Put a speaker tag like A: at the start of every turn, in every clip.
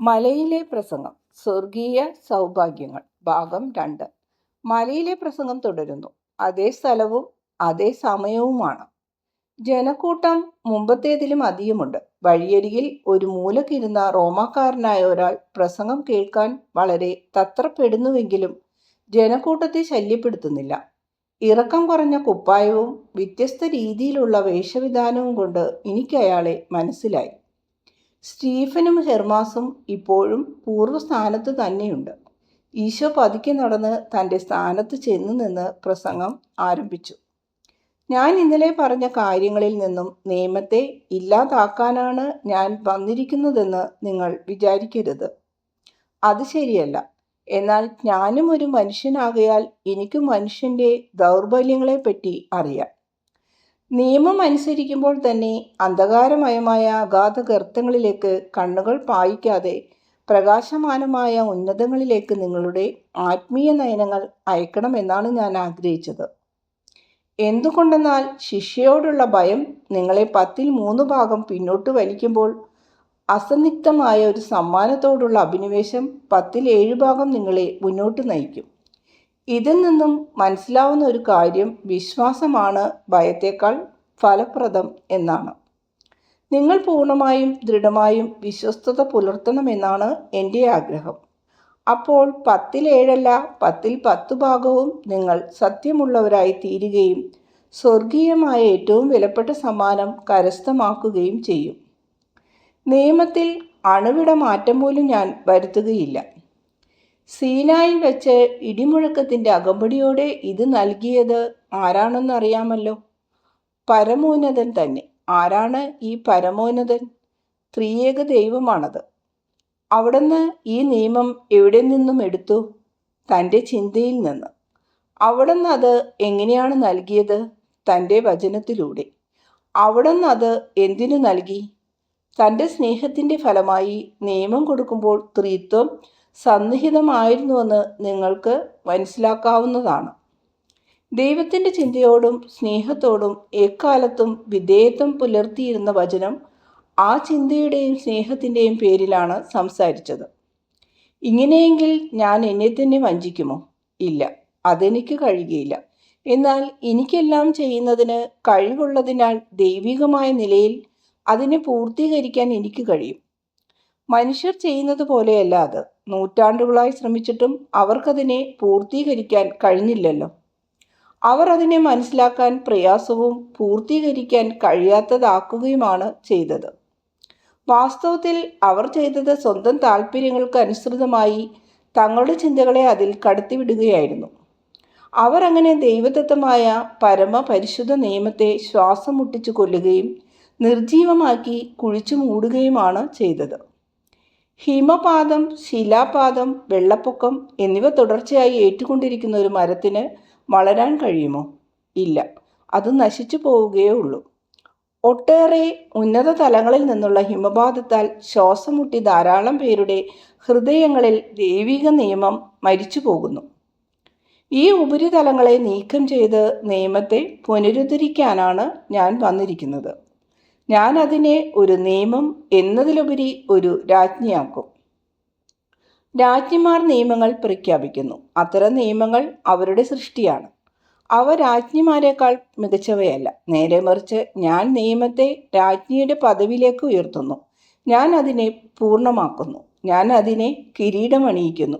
A: മലയിലെ പ്രസംഗം സ്വർഗീയ സൗഭാഗ്യങ്ങൾ ഭാഗം 2. മലയിലെ പ്രസംഗം തുടരുന്നു. അതേ സ്ഥലവും അതേ സമയവുമാണ്. ജനക്കൂട്ടം മുമ്പത്തേതിലും അധികമുണ്ട്. വഴിയരികിൽ ഒരു മൂലക്കിരുന്ന റോമാക്കാരനായ ഒരാൾ പ്രസംഗം കേൾക്കാൻ വളരെ തത്രപ്പെടുന്നുവെങ്കിലും ജനക്കൂട്ടത്തെ ശല്യപ്പെടുത്തുന്നില്ല. ഇറക്കം കുറഞ്ഞ കുപ്പായവും വ്യത്യസ്ത രീതിയിലുള്ള വേഷവിധാനവും കൊണ്ട് എനിക്കയാളെ മനസ്സിലായി. സ്റ്റീഫനും ഹെർമാസും ഇപ്പോഴും പൂർവ്വസ്ഥാനത്ത് തന്നെയുണ്ട്. ഈശോ പതുക്കെ നടന്ന് തൻ്റെ സ്ഥാനത്ത് ചെന്നു നിന്ന് പ്രസംഗം ആരംഭിച്ചു. ഞാൻ ഇന്നലെ പറഞ്ഞ കാര്യങ്ങളിൽ നിന്നും നിയമത്തെ ഇല്ലാതാക്കാനാണ് ഞാൻ വന്നിരിക്കുന്നതെന്ന് നിങ്ങൾ വിചാരിക്കരുത്. അത് ശരിയല്ല. എന്നാൽ ഞാനും ഒരു മനുഷ്യനാകയാൽ എനിക്ക് മനുഷ്യൻ്റെ ദൗർബല്യങ്ങളെപ്പറ്റി അറിയാം. നിയമം അനുസരിക്കുമ്പോൾ തന്നെ അന്ധകാരമയമായ അഗാധ ഗർത്തങ്ങളിലേക്ക് കണ്ണുകൾ പായിക്കാതെ പ്രകാശമാനമായ ഉന്നതങ്ങളിലേക്ക് നിങ്ങളുടെ ആത്മീയ നയനങ്ങൾ അയക്കണമെന്നാണ് ഞാൻ ആഗ്രഹിച്ചത്. എന്തുകൊണ്ടെന്നാൽ ശിക്ഷയോടുള്ള ഭയം നിങ്ങളെ 10-3 ഭാഗം പിന്നോട്ട് വലിക്കുമ്പോൾ അസന്നിഗ്ധമായ ഒരു സമ്മാനത്തോടുള്ള അഭിനിവേശം 10-7 ഭാഗം നിങ്ങളെ മുന്നോട്ട് നയിക്കും. ഇതിൽ നിന്നും മനസ്സിലാവുന്ന ഒരു കാര്യം വിശ്വാസമാണ് ഭയത്തേക്കാൾ ഫലപ്രദം എന്നാണ്. നിങ്ങൾ പൂർണ്ണമായും ദൃഢമായും വിശ്വസ്തത പുലർത്തണമെന്നാണ് എൻ്റെ ആഗ്രഹം. അപ്പോൾ 10-7 10-10 ഭാഗവും നിങ്ങൾ സത്യമുള്ളവരായി തീരുകയും സ്വർഗീയമായ ഏറ്റവും വിലപ്പെട്ട സമ്മാനം കരസ്ഥമാക്കുകയും ചെയ്യും. നിയമത്തിൽ അണുവിട മാറ്റം പോലും ഞാൻ വരുത്തുകയില്ല. സീനായിൽ വെച്ച് ഇടിമുഴക്കത്തിൻ്റെ അകമ്പടിയോടെ ഇത് നൽകിയത് ആരാണെന്നറിയാമല്ലോ. പരമോന്നതൻ തന്നെ. ആരാണ് ഈ പരമോന്നതൻ? ത്രിയേക ദൈവമാണത്. അവിടുന്ന് ഈ നിയമം എവിടെ നിന്നും എടുത്തു? തൻ്റെ ചിന്തയിൽ നിന്ന്. അവിടുന്ന് അത് എങ്ങനെയാണ് നൽകിയത്? തൻ്റെ വചനത്തിലൂടെ. അവിടുന്ന് അത് എന്തിനു നൽകി? തൻ്റെ സ്നേഹത്തിൻ്റെ ഫലമായി. നിയമം കൊടുക്കുമ്പോൾ ത്രിത്വം സന്നിഹിതമായിരുന്നുവെന്ന് നിങ്ങൾക്ക് മനസ്സിലാക്കാവുന്നതാണ്. ദൈവത്തിൻ്റെ ചിന്തയോടും സ്നേഹത്തോടും എക്കാലത്തും വിധേയത്വം പുലർത്തിയിരുന്ന വചനം ആ ചിന്തയുടെയും സ്നേഹത്തിൻ്റെയും പേരിലാണ് സംസാരിച്ചത്. ഇങ്ങനെയെങ്കിൽ ഞാൻ എന്നെ തന്നെ വഞ്ചിക്കുമോ? ഇല്ല, അതെനിക്ക് കഴിയുകയില്ല. എന്നാൽ എനിക്കെല്ലാം ചെയ്യുന്നതിന് കഴിവുള്ളതിനാൽ ദൈവികമായ നിലയിൽ അതിനെ പൂർത്തീകരിക്കാൻ എനിക്ക് കഴിയും. മനുഷ്യർ ചെയ്യുന്നത് പോലെയല്ല അത്. നൂറ്റാണ്ടുകളായി ശ്രമിച്ചിട്ടും അവർക്കതിനെ പൂർത്തീകരിക്കാൻ കഴിഞ്ഞില്ലല്ലോ. അവർ അതിനെ മനസ്സിലാക്കാൻ പ്രയാസവും പൂർത്തീകരിക്കാൻ കഴിയാത്തതാക്കുകയുമാണ് ചെയ്തത്. വാസ്തവത്തിൽ അവർ ചെയ്തത് സ്വന്തം താല്പര്യങ്ങൾക്ക് അനുസൃതമായി തങ്ങളുടെ ചിന്തകളെ അതിൽ കടത്തിവിടുകയായിരുന്നു. അവർ അങ്ങനെ ദൈവദത്തമായ പരമപരിശുദ്ധ നിയമത്തെ ശ്വാസം മുട്ടിച്ചു കൊല്ലുകയും നിർജീവമാക്കി കുഴിച്ചു മൂടുകയുമാണ് ചെയ്തത്. ഹിമപാതം, ശിലാപാതം, വെള്ളപ്പൊക്കം എന്നിവ തുടർച്ചയായി ഏറ്റുകൊണ്ടിരിക്കുന്ന ഒരു മരത്തിന് വളരാൻ കഴിയുമോ? ഇല്ല, അത് നശിച്ചു പോവുകയേ ഉള്ളൂ. ഒട്ടേറെ ഉന്നത തലങ്ങളിൽ നിന്നുള്ള ഹിമപാതത്താൽ ശ്വാസം മുട്ടി ധാരാളം പേരുടെ ഹൃദയങ്ങളിൽ ദൈവിക നിയമം മരിച്ചു പോകുന്നു. ഈ ഉപരിതലങ്ങളെ നീക്കം ചെയ്ത് നിയമത്തെ പുനരുദ്ധരിക്കാനാണ് ഞാൻ വന്നിരിക്കുന്നത്. ഞാൻ അതിനെ ഒരു നിയമം എന്നതിലുപരി ഒരു രാജ്ഞിയാക്കും. രാജ്ഞിമാർ നിയമങ്ങൾ പ്രഖ്യാപിക്കുന്നു. അത്തരം നിയമങ്ങൾ അവരുടെ സൃഷ്ടിയാണ്. അവ രാജ്ഞിമാരെക്കാൾ മികച്ചവയല്ല. നേരെ മറിച്ച് ഞാൻ നിയമത്തെ രാജ്ഞിയുടെ പദവിയിലേക്ക് ഉയർത്തുന്നു. ഞാൻ അതിനെ പൂർണ്ണമാക്കുന്നു. ഞാൻ അതിനെ കിരീടമണിയിക്കുന്നു.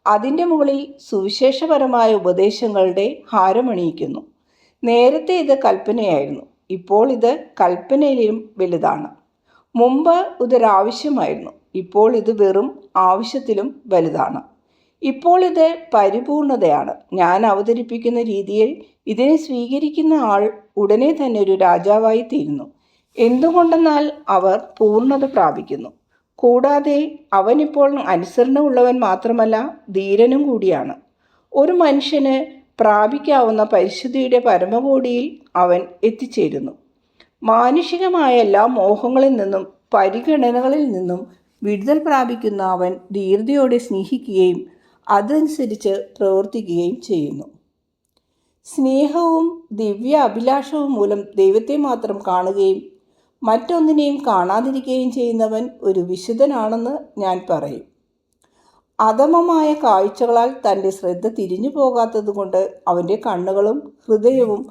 A: അതിൻ്റെ മുകളിൽ സുവിശേഷപരമായ ഉപദേശങ്ങളുടെ ഹാരമണിയിക്കുന്നു. നേരത്തെ ഇത് കൽപ്പനയായിരുന്നു. ഇപ്പോൾ ഇത് കൽപ്പനയിലും വലുതാണ്. മുമ്പ് ഇതൊരാവശ്യമായിരുന്നു. ഇപ്പോൾ ഇത് വെറും ആവശ്യത്തിലും വലുതാണ്. ഇപ്പോൾ ഇത് പരിപൂർണതയാണ്. ഞാൻ അവതരിപ്പിക്കുന്ന രീതിയിൽ ഇതിനെ സ്വീകരിക്കുന്ന ആൾ ഉടനെ തന്നെ ഒരു രാജാവായി തീരുന്നു. എന്തുകൊണ്ടെന്നാൽ അവർ പൂർണ്ണത പ്രാപിക്കുന്നു. കൂടാതെ അവനിപ്പോൾ അനുസരണമുള്ളവൻ മാത്രമല്ല, ധീരനും കൂടിയാണ്. ഒരു മനുഷ്യന് പ്രാപിക്കാവുന്ന പരിശുദ്ധിയുടെ പരമകോടിയിൽ അവൻ എത്തിച്ചേരുന്നു. മാനുഷികമായ എല്ലാ മോഹങ്ങളിൽ നിന്നും പരിഗണനകളിൽ നിന്നും വിടുതൽ പ്രാപിക്കുന്ന അവൻ ധീരതയോടെ സ്നേഹിക്കുകയും അതനുസരിച്ച് പ്രവർത്തിക്കുകയും ചെയ്യുന്നു. സ്നേഹവും ദിവ്യ അഭിലാഷവും മൂലം ദൈവത്തെ മാത്രം കാണുകയും മറ്റൊന്നിനെയും കാണാതിരിക്കുകയും ചെയ്യുന്നവൻ ഒരു വിശുദ്ധനാണെന്ന് ഞാൻ പറയും. അധമമായ കാഴ്ചകളാൽ തൻ്റെ ശ്രദ്ധ തിരിഞ്ഞു പോകാത്തതുകൊണ്ട് അവൻ്റെ കണ്ണുകളും ഹൃദയവും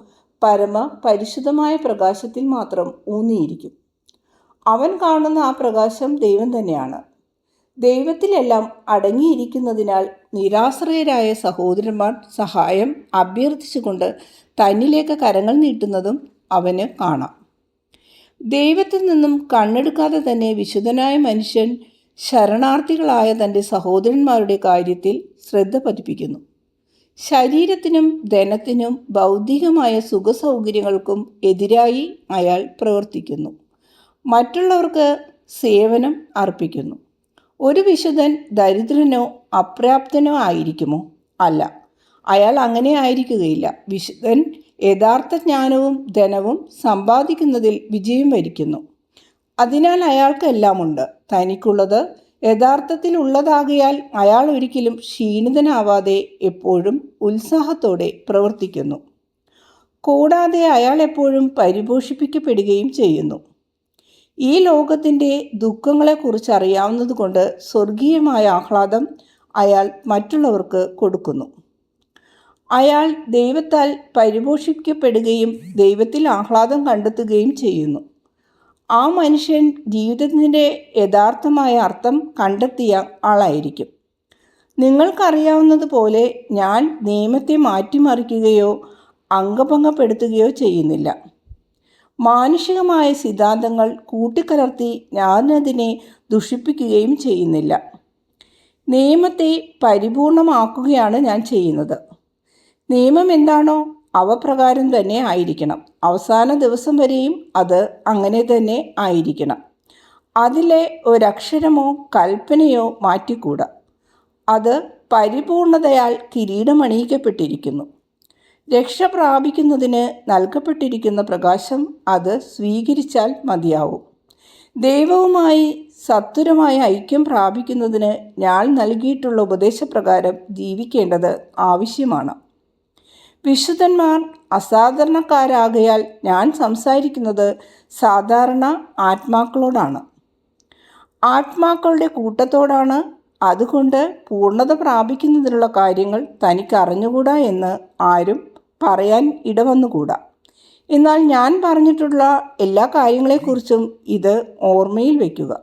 A: പരമ പരിശുദ്ധമായ പ്രകാശത്തിൽ മാത്രം ഊന്നിയിരിക്കും. അവൻ കാണുന്ന ആ പ്രകാശം ദൈവം തന്നെയാണ്. ദൈവത്തിലെല്ലാം അടങ്ങിയിരിക്കുന്നതിനാൽ നിരാശ്രയരായ സഹോദരന്മാർ സഹായം അഭ്യർത്ഥിച്ചുകൊണ്ട് തന്നിലേക്ക് കരങ്ങൾ നീട്ടുന്നതും അവന് കാണാം. ദൈവത്തിൽ നിന്നും കണ്ണെടുക്കാതെ തന്നെ വിശുദ്ധനായ മനുഷ്യൻ ശരണാർത്ഥികളായ തൻ്റെ സഹോദരന്മാരുടെ കാര്യത്തിൽ ശ്രദ്ധ പതിപ്പിക്കുന്നു. ശരീരത്തിനും ധനത്തിനും ഭൗതികമായ സുഖസൗകര്യങ്ങൾക്കും എതിരായി അയാൾ പ്രവർത്തിക്കുന്നു. മറ്റുള്ളവർക്ക് സേവനം അർപ്പിക്കുന്നു. ഒരു വിശുദ്ധൻ ദരിദ്രനോ അപ്രാപ്തനോ ആയിരിക്കുമോ? അല്ല, അയാൾ അങ്ങനെ ആയിരിക്കുകയില്ല. വിശുദ്ധൻ യഥാർത്ഥ ജ്ഞാനവും ധനവും സമ്പാദിക്കുന്നതിൽ വിജയം വരിക്കുന്നു. അതിനാൽ അയാൾക്കെല്ലാമുണ്ട്. തനിക്കുള്ളത് യഥാർത്ഥത്തിൽ ഉള്ളതാകയാൽ അയാൾ ഒരിക്കലും ക്ഷീണിതനാവാതെ എപ്പോഴും ഉത്സാഹത്തോടെ പ്രവർത്തിക്കുന്നു. കൂടാതെ അയാൾ എപ്പോഴും പരിപോഷിപ്പിക്കപ്പെടുകയും ചെയ്യുന്നു. ഈ ലോകത്തിൻ്റെ ദുഃഖങ്ങളെക്കുറിച്ച് അറിയാവുന്നതുകൊണ്ട് സ്വർഗീയമായ ആഹ്ലാദം അയാൾ മറ്റുള്ളവർക്ക് കൊടുക്കുന്നു. അയാൾ ദൈവത്താൽ പരിപോഷിപ്പിക്കപ്പെടുകയും ദൈവത്തിൽ ആഹ്ലാദം കണ്ടെത്തുകയും ചെയ്യുന്നു. ആ മനുഷ്യൻ ജീവിതത്തിൻ്റെ യഥാർത്ഥമായ അർത്ഥം കണ്ടെത്തിയ ആളായിരിക്കും. നിങ്ങൾക്കറിയാവുന്നതുപോലെ ഞാൻ നിയമത്തെ മാറ്റിമറിക്കുകയോ അംഗഭംഗപ്പെടുത്തുകയോ ചെയ്യുന്നില്ല. മാനുഷികമായ സിദ്ധാന്തങ്ങൾ കൂട്ടിക്കലർത്തി ഞാനതിനെ ദുഷിപ്പിക്കുകയും ചെയ്യുന്നില്ല. നിയമത്തെ പരിപൂർണമാക്കുകയാണ് ഞാൻ ചെയ്യുന്നത്. നിയമം എന്താണോ അവ പ്രകാരം തന്നെ ആയിരിക്കണം. അവസാന ദിവസം വരെയും അത് അങ്ങനെ തന്നെ ആയിരിക്കണം. അതിലെ ഒരക്ഷരമോ കൽപ്പനയോ മാറ്റിക്കൂടാ. അത് പരിപൂർണതയാൽ കിരീടമണിയിക്കപ്പെട്ടിരിക്കുന്നു. രക്ഷ പ്രാപിക്കുന്നതിന് നൽകപ്പെട്ടിരിക്കുന്ന പ്രകാശം അത് സ്വീകരിച്ചാൽ മതിയാവും. ദൈവവുമായി സത്വരമായ ഐക്യം പ്രാപിക്കുന്നതിന് ഞാൻ നൽകിയിട്ടുള്ള ഉപദേശപ്രകാരം ജീവിക്കേണ്ടത് ആവശ്യമാണ്. വിശുദ്ധന്മാർ അസാധാരണക്കാരാകയാൽ ഞാൻ സംസാരിക്കുന്നത് സാധാരണ ആത്മാക്കളോടാണ്, ആത്മാക്കളുടെ കൂട്ടത്തോടാണ്. അതുകൊണ്ട് പൂർണ്ണത പ്രാപിക്കുന്നതിനുള്ള കാര്യങ്ങൾ തനിക്ക് അറിഞ്ഞുകൂടാ എന്ന് ആരും പറയാൻ ഇടവന്നുകൂടാ. എന്നാൽ ഞാൻ പറഞ്ഞിട്ടുള്ള എല്ലാ കാര്യങ്ങളെക്കുറിച്ചും ഇത് ഓർമ്മയിൽ വയ്ക്കുക.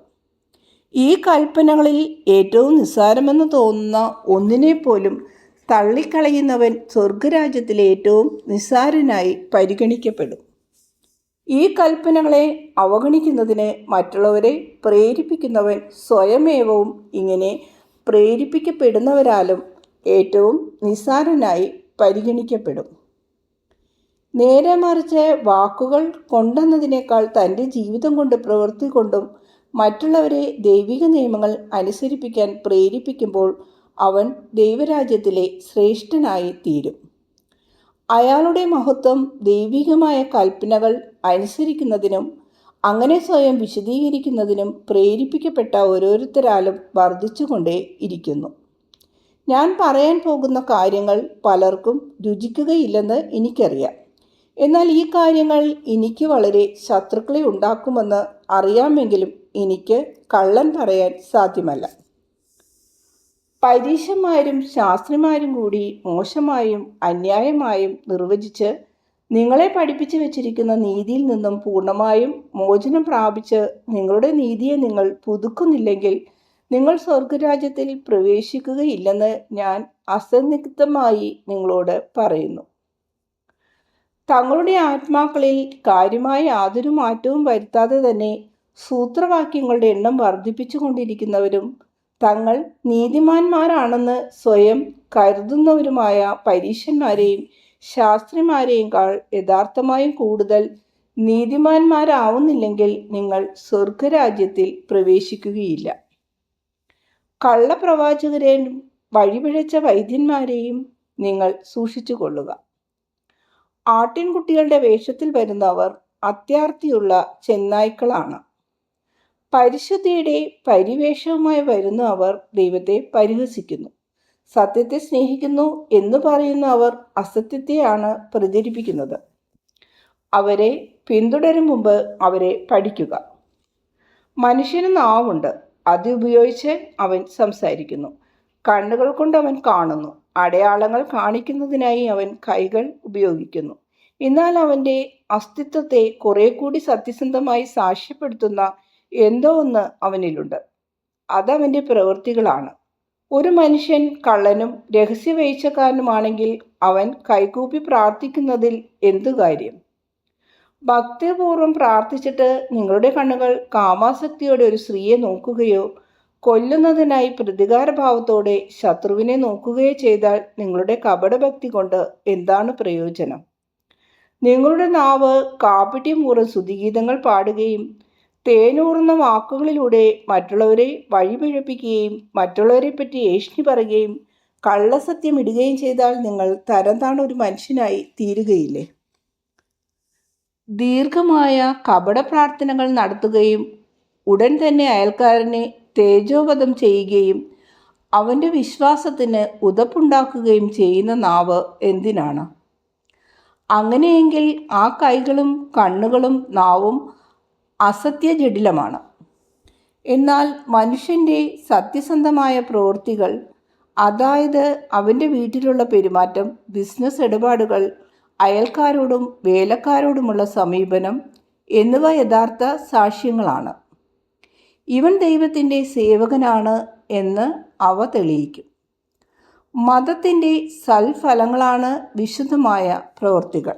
A: ഈ കൽപ്പനകളിൽ ഏറ്റവും നിസ്സാരമെന്ന് തോന്നുന്ന ഒന്നിനെപ്പോലും തള്ളിക്കളയുന്നവൻ സ്വർഗരാജ്യത്തിലെ ഏറ്റവും നിസ്സാരനായി പരിഗണിക്കപ്പെടും. ഈ കൽപ്പനകളെ അവഗണിക്കുന്നതിന് മറ്റുള്ളവരെ പ്രേരിപ്പിക്കുന്നവൻ സ്വയമേവവും ഇങ്ങനെ പ്രേരിപ്പിക്കപ്പെടുന്നവരാലും ഏറ്റവും നിസ്സാരനായി പരിഗണിക്കപ്പെടും. നേരെ മറിച്ച് വാക്കുകൾ കൊണ്ടെന്നതിനേക്കാൾ തൻ്റെ ജീവിതം കൊണ്ട് പ്രവൃത്തി കൊണ്ടും മറ്റുള്ളവരെ ദൈവിക നിയമങ്ങൾ അനുസരിപ്പിക്കാൻ പ്രേരിപ്പിക്കുമ്പോൾ അവൻ ദൈവരാജ്യത്തിലെ ശ്രേഷ്ഠനായി തീരും. അയാളുടെ മഹത്വം ദൈവികമായ കൽപ്പനകൾ അനുസരിക്കുന്നതിനും അങ്ങനെ സ്വയം വിശദീകരിക്കുന്നതിനും പ്രേരിപ്പിക്കപ്പെട്ട ഓരോരുത്തരാലും വർദ്ധിച്ചുകൊണ്ടേ ഇരിക്കുന്നു. ഞാൻ പറയാൻ പോകുന്ന കാര്യങ്ങൾ പലർക്കും രുചിക്കുകയില്ലെന്ന് എനിക്കറിയാം. എന്നാൽ ഈ കാര്യങ്ങൾ എനിക്ക് വളരെ ശത്രുക്കളെ ഉണ്ടാക്കുമെന്ന് അറിയാമെങ്കിലും എനിക്ക് കള്ളൻ പറയാൻ സാധ്യമല്ല. പരീശന്മാരും ശാസ്ത്രിമാരും കൂടി മോശമായും അന്യായമായും നിർവചിച്ച് നിങ്ങളെ പഠിപ്പിച്ചു വച്ചിരിക്കുന്ന നീതിയിൽ നിന്നും പൂർണ്ണമായും മോചനം പ്രാപിച്ച് നിങ്ങളുടെ നീതിയെ നിങ്ങൾ പുതുക്കുന്നില്ലെങ്കിൽ നിങ്ങൾ സ്വർഗരാജ്യത്തിൽ പ്രവേശിക്കുകയില്ലെന്ന് ഞാൻ അസന്നിഗ്ധമായി നിങ്ങളോട് പറയുന്നു. തങ്ങളുടെ ആത്മാക്കളിൽ കാര്യമായ യാതൊരു മാറ്റവും വരുത്താതെ തന്നെ സൂത്രവാക്യങ്ങളുടെ എണ്ണം വർദ്ധിപ്പിച്ചു കൊണ്ടിരിക്കുന്നവരും തങ്ങൾ നീതിമാന്മാരാണെന്ന് സ്വയം കരുതുന്നവരുമായ പരീശന്മാരെയും ശാസ്ത്രിമാരെയുംക്കാൾ യഥാർത്ഥമായും കൂടുതൽ നീതിമാന്മാരാവുന്നില്ലെങ്കിൽ നിങ്ങൾ സ്വർഗരാജ്യത്തിൽ പ്രവേശിക്കുകയില്ല. കള്ളപ്രവാചകരെയും വഴിപിഴച്ച വൈദ്യന്മാരെയും നിങ്ങൾ സൂക്ഷിച്ചു കൊള്ളുക. ആട്ടിൻകുട്ടികളുടെ വേഷത്തിൽ വരുന്നവർ അത്യാർത്തിയുള്ള ചെന്നായ്ക്കളാണ്. പരിശുദ്ധിയുടെ പരിവേഷവുമായി വരുന്ന അവർ ദൈവത്തെ പരിഹസിക്കുന്നു. സത്യത്തെ സ്നേഹിക്കുന്നു എന്ന് പറയുന്ന അവർ അസത്യത്തെയാണ് പ്രചരിപ്പിക്കുന്നത്. അവരെ പിന്തുടരും മുമ്പ് അവരെ പഠിക്കുക. മനുഷ്യന് നാവുണ്ട്, അത് ഉപയോഗിച്ച് അവൻ സംസാരിക്കുന്നു. കണ്ണുകൾ കൊണ്ട് അവൻ കാണുന്നു, അടയാളങ്ങൾ കാണിക്കുന്നതിനായി അവൻ കൈകൾ ഉപയോഗിക്കുന്നു. എന്നാൽ അവൻ്റെ അസ്തിത്വത്തെ കുറെ കൂടി സത്യസന്ധമായി സാക്ഷ്യപ്പെടുത്തുന്ന എന്തോ ഒന്ന് അവനിലുണ്ട്. അതവൻ്റെ പ്രവൃത്തികളാണ്. ഒരു മനുഷ്യൻ കള്ളനും രഹസ്യവേഴ്ചക്കാരനുമാണെങ്കിൽ അവൻ കൈകൂപ്പി പ്രാർത്ഥിക്കുന്നതിൽ എന്തു കാര്യം? ഭക്തിപൂർവ്വം പ്രാർത്ഥിച്ചിട്ട് നിങ്ങളുടെ കണ്ണുകൾ കാമാസക്തിയോടെ ഒരു സ്ത്രീയെ നോക്കുകയോ കൊല്ലുന്നതിനായി പ്രതികാരഭാവത്തോടെ ശത്രുവിനെ നോക്കുകയോ ചെയ്താൽ നിങ്ങളുടെ കപടഭക്തി കൊണ്ട് എന്താണ് പ്രയോജനം? നിങ്ങളുടെ നാവ് കാപട്യപൂർവ്വം സ്തുതിഗീതങ്ങൾ പാടുകയും തേനൂറുന്ന വാക്കുകളിലൂടെ മറ്റുള്ളവരെ വഴിപിഴപ്പിക്കുകയും മറ്റുള്ളവരെപ്പറ്റി ഏഷ്ണി പറയുകയും കള്ളസത്യം ഇടുകയും ചെയ്താൽ നിങ്ങൾ തരംതാണ ഒരു മനുഷ്യനായി തീരുകയില്ലേ? ദീർഘമായ കപട പ്രാർത്ഥനകൾ നടത്തുകയും ഉടൻ തന്നെ അയൽക്കാരനെ തേജോവധം ചെയ്യുകയും അവൻ്റെ വിശ്വാസത്തിന് ഉതപ്പുണ്ടാക്കുകയും ചെയ്യുന്ന നാവ് എന്തിനാണ്? അങ്ങനെയെങ്കിൽ ആ കൈകളും കണ്ണുകളും നാവും അസത്യജഡിലമാണ്. എന്നാൽ മനുഷ്യൻ്റെ സത്യസന്ധമായ പ്രവൃത്തികൾ, അതായത് അവൻ്റെ വീട്ടിലുള്ള പെരുമാറ്റം, ബിസിനസ് ഇടപാടുകൾ, അയൽക്കാരോടും വേലക്കാരോടുമുള്ള സമീപനം എന്നിവ യഥാർത്ഥ സാക്ഷ്യങ്ങളാണ്. ഇവൻ ദൈവത്തിൻ്റെ സേവകനാണ് എന്ന് അവ തെളിയിക്കും. മതത്തിൻ്റെ സൽഫലങ്ങളാണ് വിശുദ്ധമായ പ്രവൃത്തികൾ.